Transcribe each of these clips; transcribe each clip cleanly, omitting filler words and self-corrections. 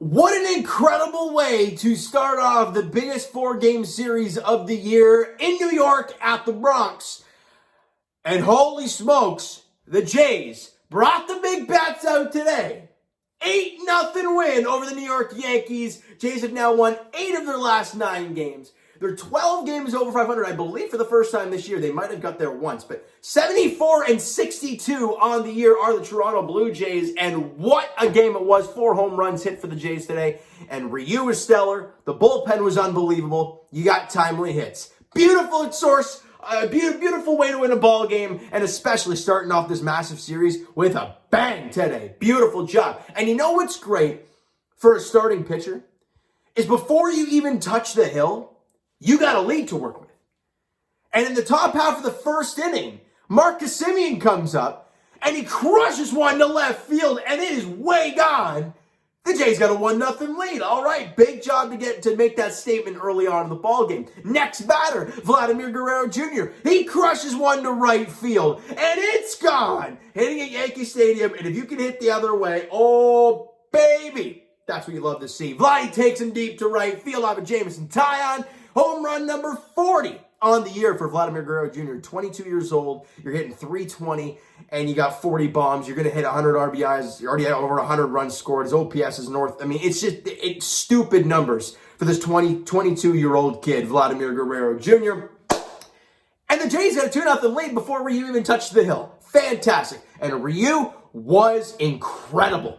What an incredible way to start off the biggest four-game series of the year in New York at the Bronx. And holy smokes, the Jays brought the big bats out today. 8-0 win over the New York Yankees. Jays have now won 8 of their last 9 games. They're 12 games over 500, I believe, for the first time this year. They might have got there once, but 74-62 on the year are the Toronto Blue Jays, and what a game it was. 4 home runs hit for the Jays today, and Ryu was stellar. The bullpen was unbelievable. You got timely hits. Beautiful source, beautiful way to win a ball game, and especially starting off this massive series with a bang today. Beautiful job. And you know what's great for a starting pitcher is before you even touch the hill, you got a lead to work with. And in the top half of the first inning, Marcus Semien comes up and he crushes one to left field and it is way gone. The Jays got a 1-0 lead. All right, big job to make that statement early on in the ball game. Next batter, Vladimir Guerrero Jr. He crushes one to right field and it's gone. Hitting at Yankee Stadium, and if you can hit the other way, oh baby, that's what you love to see. Vladdy takes him deep to right field off of Jameson Taillon. Home run number 40 on the year for Vladimir Guerrero Jr. 22 years old. You're hitting 320, and you got 40 bombs. You're going to hit 100 RBIs. You're already at over 100 runs scored. His OPS is north. I mean, it's stupid numbers for this 22-year-old kid, Vladimir Guerrero Jr. And the Jays had a 2-0 lead before Ryu even touched the hill. Fantastic. And Ryu was incredible.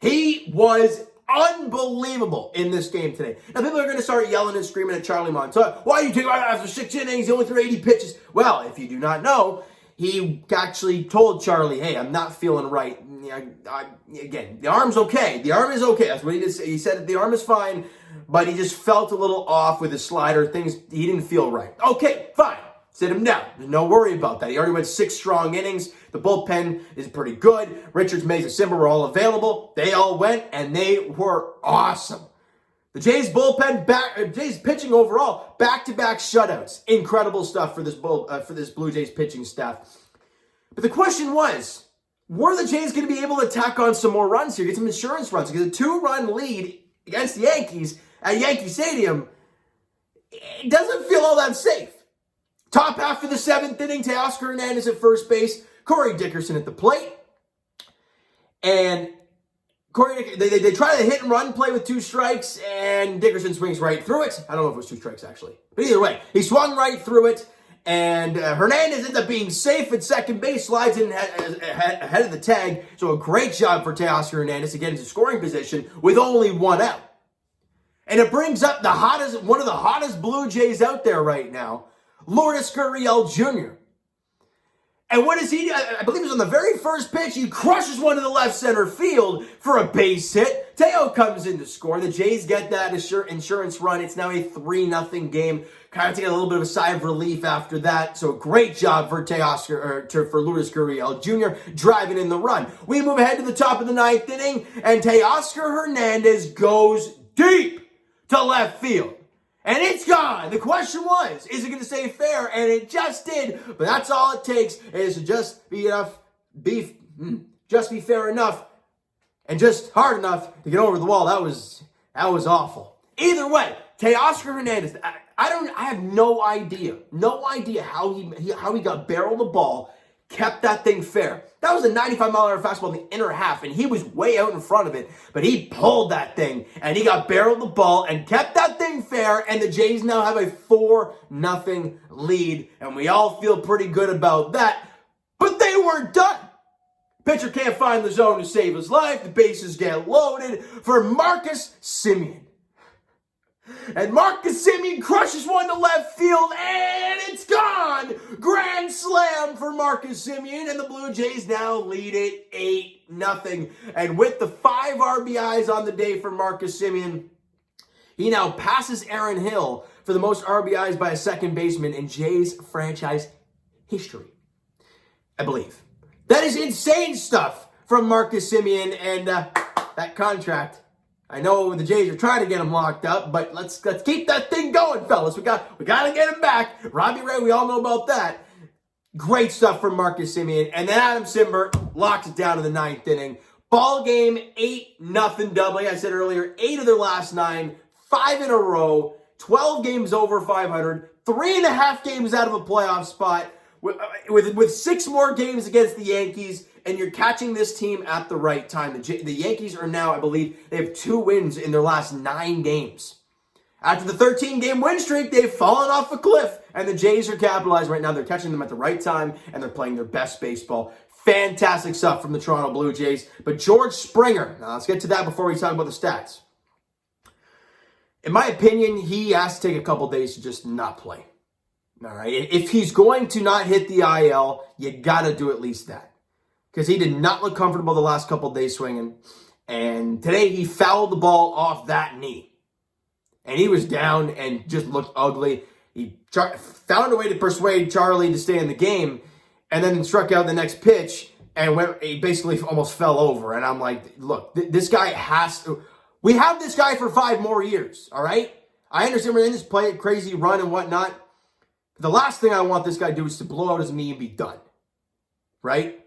He was unbelievable in this game today. Now, people are going to start yelling and screaming at Charlie Montoya. Why are you taking after 6 innings? He only threw 80 pitches. Well, if you do not know, he actually told Charlie, hey, I'm not feeling right. Again, the arm's okay. The arm is okay. That's what he did say. He said the arm is fine, but he just felt a little off with his slider. Things, he didn't feel right. Okay, fine. Sit him down. There's no worry about that. He already went 6 strong innings. The bullpen is pretty good. Richards, Mays, and Simber were all available. They all went, and they were awesome. The Jays bullpen, Jays pitching overall, back-to-back shutouts. Incredible stuff for this Blue Jays pitching staff. But the question was, were the Jays going to be able to tack on some more runs here, get some insurance runs? Because a 2-run lead against the Yankees at Yankee Stadium, it doesn't feel all that safe. Top half of the 7th inning, Teoscar Hernandez at first base, Corey Dickerson at the plate. And they try to hit and run play with 2 strikes, and Dickerson swings right through it. I don't know if it was 2 strikes, actually. But either way, he swung right through it, and Hernandez ends up being safe at second base, slides in ahead of the tag. So a great job for Teoscar Hernandez to get into scoring position with only 1 out. And it brings up one of the hottest Blue Jays out there right now, Lourdes Gurriel Jr. And what does he do? I believe it was on the very first pitch. He crushes one to the left center field for a base hit. Teo comes in to score. The Jays get that insurance run. It's now a 3-0 game. Kind of taking a little bit of a sigh of relief after that. So great job for for Lourdes Gurriel Jr. driving in the run. We move ahead to the top of the 9th inning, and Teoscar Hernandez goes deep to left field. And it's gone. The question was, is it going to stay fair? And it just did. But that's all it takes, is to just be fair enough and just hard enough to get over the wall. That was awful. Either way, Teoscar Hernandez, I have no idea how he got barreled the ball, kept that thing fair. That was a 95-mile-an-hour fastball in the inner half, and he was way out in front of it. But he pulled that thing, and he got barreled the ball and kept that thing fair, and the Jays now have a 4-0 lead, and we all feel pretty good about that. But they weren't done. Pitcher can't find the zone to save his life. The bases get loaded for Marcus Semien. And Marcus Semien crushes one to left field, and it's gone! Grand slam for Marcus Semien, and the Blue Jays now lead it 8-0. And with the 5 RBIs on the day for Marcus Semien, he now passes Aaron Hill for the most RBIs by a second baseman in Jays franchise history, I believe. That is insane stuff from Marcus Semien, and that contract. I know the Jays are trying to get him locked up, but let's keep that thing going, fellas. We got to get him back. Robbie Ray, we all know about that. Great stuff from Marcus Semien. And then Adam Simber locks it down in the 9th inning. Ball game, 8-0 doubling. I said earlier, 8 of their last 9, 5 in a row, 12 games over 500, 3.5 games out of a playoff spot, with 6 more games against the Yankees, and you're catching this team at the right time. The Yankees are now, I believe, they have 2 wins in their last 9 games. After the 13-game win streak, they've fallen off a cliff, and the Jays are capitalizing right now. They're catching them at the right time, and they're playing their best baseball. Fantastic stuff from the Toronto Blue Jays. But George Springer, now let's get to that before we talk about the stats. In my opinion, he has to take a couple days to just not play. All right, if he's going to not hit the IL, you got to do at least that. Because he did not look comfortable the last couple days swinging. And today he fouled the ball off that knee. And he was down and just looked ugly. He found a way to persuade Charlie to stay in the game, and then struck out the next pitch and he basically almost fell over. And I'm like, look, this guy has to. We have this guy for 5 more years, all right? I understand we're in this crazy run and whatnot. The last thing I want this guy to do is to blow out his knee and be done, right?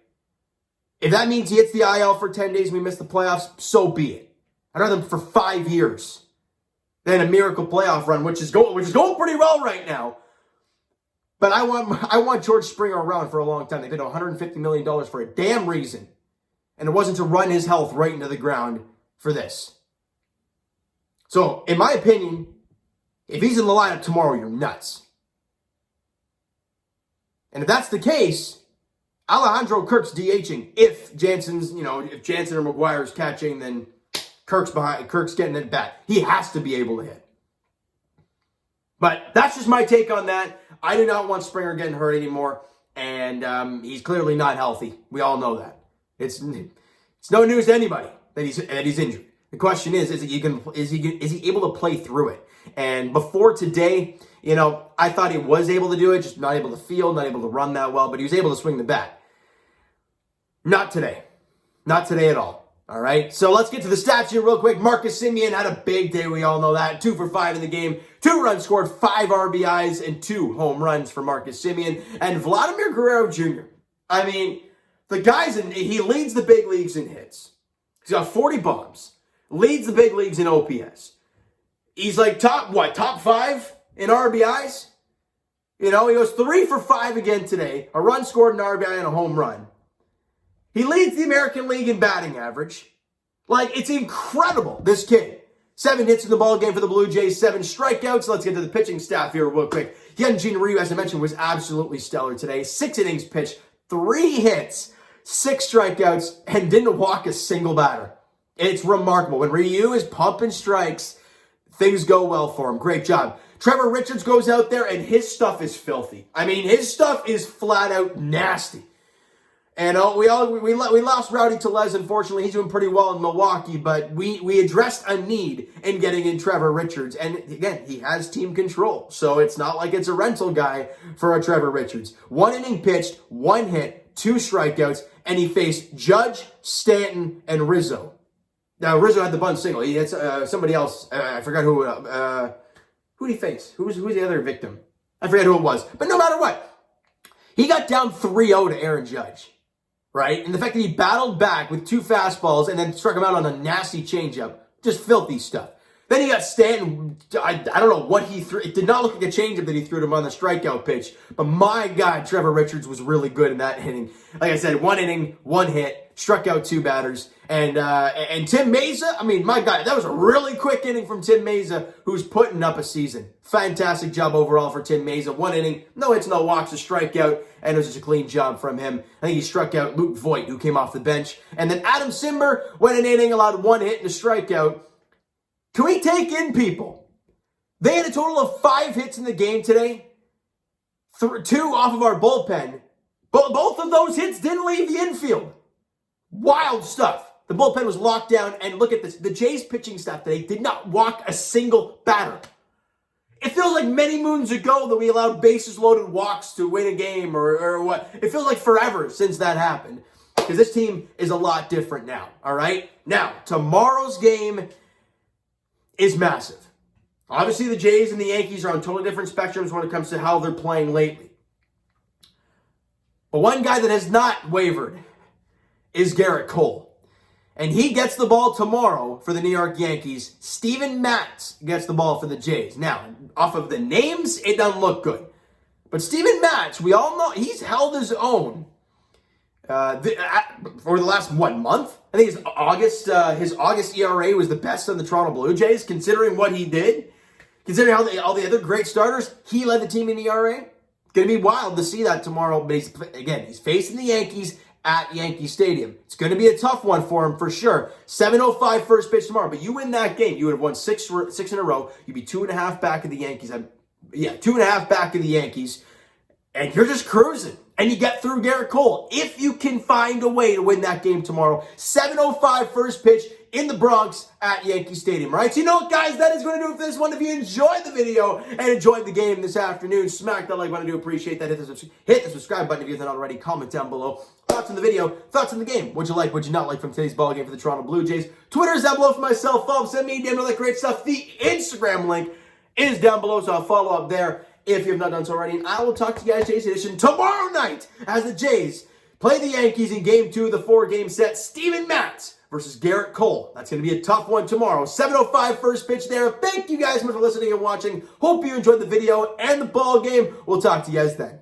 If that means he hits the IL for 10 days and we miss the playoffs, so be it. I'd rather him for 5 years than a miracle playoff run, which is going pretty well right now. But I want George Springer around for a long time. They paid $150 million for a damn reason. And it wasn't to run his health right into the ground for this. So, in my opinion, if he's in the lineup tomorrow, you're nuts. And if that's the case, Alejandro Kirk's DHing. If Jansen or McGuire's catching, then Kirk's getting it back. He has to be able to hit. But that's just my take on that. I do not want Springer getting hurt anymore, and he's clearly not healthy. We all know that. It's no news to anybody that he's injured. The question is he able to play through it? And before today, I thought he was able to do it, just not able to field, not able to run that well, but he was able to swing the bat. Not today. Not today at all. All right, so let's get to the stats here real quick. Marcus Semien had a big day. We all know that. 2 for 5 in the game. 2 runs scored, 5 RBIs, and 2 home runs for Marcus Semien. And Vladimir Guerrero Jr. I mean, the guy's he leads the big leagues in hits. He's got 40 bombs. Leads the big leagues in OPS. He's like top 5 in RBIs? He goes 3 for 5 again today. A run scored, an RBI, and a home run. He leads the American League in batting average. Like, it's incredible, this kid. 7 hits in the ball game for the Blue Jays, 7 strikeouts. Let's get to the pitching staff here real quick. Hyunjin Ryu, as I mentioned, was absolutely stellar today. 6 innings pitched, 3 hits, 6 strikeouts, and didn't walk a single batter. It's remarkable. When Ryu is pumping strikes, things go well for him. Great job. Trevor Richards goes out there, and his stuff is filthy. I mean, his stuff is flat out nasty. And we lost Rowdy Tellez, unfortunately. He's doing pretty well in Milwaukee, but we addressed a need in getting in Trevor Richards. And again, he has team control, so it's not like it's a rental guy for a Trevor Richards. 1 inning pitched, 1 hit, 2 strikeouts, and he faced Judge, Stanton, and Rizzo. Now, Rizzo had the bunt single. He had somebody else. I forgot who did he face? Who was the other victim? I forget who it was. But no matter what, he got down 3-0 to Aaron Judge. Right? And the fact that he battled back with 2 fastballs and then struck him out on a nasty changeup, just filthy stuff. Then he got Stanton. I don't know what he threw. It did not look like a changeup that he threw to him on the strikeout pitch. But my God, Trevor Richards was really good in that inning. Like I said, 1 inning, 1 hit, struck out 2 batters. And Tim Meza, I mean, my God, that was a really quick inning from Tim Meza, who's putting up a season. Fantastic job overall for Tim Meza. 1 inning, no hits, no walks, a strikeout, and it was just a clean job from him. I think he struck out Luke Voigt, who came off the bench. And then Adam Simber went an inning, allowed 1 hit and a strikeout. Can we take in people? They had a total of 5 hits in the game today. 2 off of our bullpen. But both of those hits didn't leave the infield. Wild stuff. The bullpen was locked down, and look at this. The Jays pitching staff today did not walk a single batter. It feels like many moons ago that we allowed bases loaded walks to win a game or what. It feels like forever since that happened, because this team is a lot different now, all right? Now, tomorrow's game is massive. Obviously, the Jays and the Yankees are on totally different spectrums when it comes to how they're playing lately. But one guy that has not wavered is Garrett Cole. And he gets the ball tomorrow for the New York Yankees. Steven Matz gets the ball for the Jays. Now, off of the names, it doesn't look good. But Steven Matz, we all know, he's held his own for the last, month? I think his August ERA was the best on the Toronto Blue Jays, considering what he did. Considering all the other great starters, he led the team in ERA. It's going to be wild to see that tomorrow. But he's facing the Yankees at Yankee Stadium. It's going to be a tough one for him for sure. 7:05 first pitch tomorrow. But you win that game, you would have won six in a row. You'd be 2.5 back of the Yankees. 2.5 back of the Yankees. And you're just cruising. And you get through Garrett Cole. If you can find a way to win that game tomorrow. 7:05 first pitch in the Bronx at Yankee Stadium. Right? So you know what, guys? That is going to do it for this one. If you enjoyed the video and enjoyed the game this afternoon, smack that like button. I do appreciate that. Hit the subscribe button if you haven't already. Comment down below. Thoughts on the video, thoughts on the game. What'd you like, what'd you not like from today's ball game for the Toronto Blue Jays? Twitter is down below for myself. Follow, send me down all that great stuff. The Instagram link is down below, so I'll follow up there if you have not done so already. And I will talk to you guys, Jays Edition, tomorrow night as the Jays play the Yankees in Game 2 of the 4-game set. Steven Matz versus Garrett Cole. That's going to be a tough one tomorrow. 7:05 first pitch there. Thank you guys so much for listening and watching. Hope you enjoyed the video and the ball game. We'll talk to you guys then.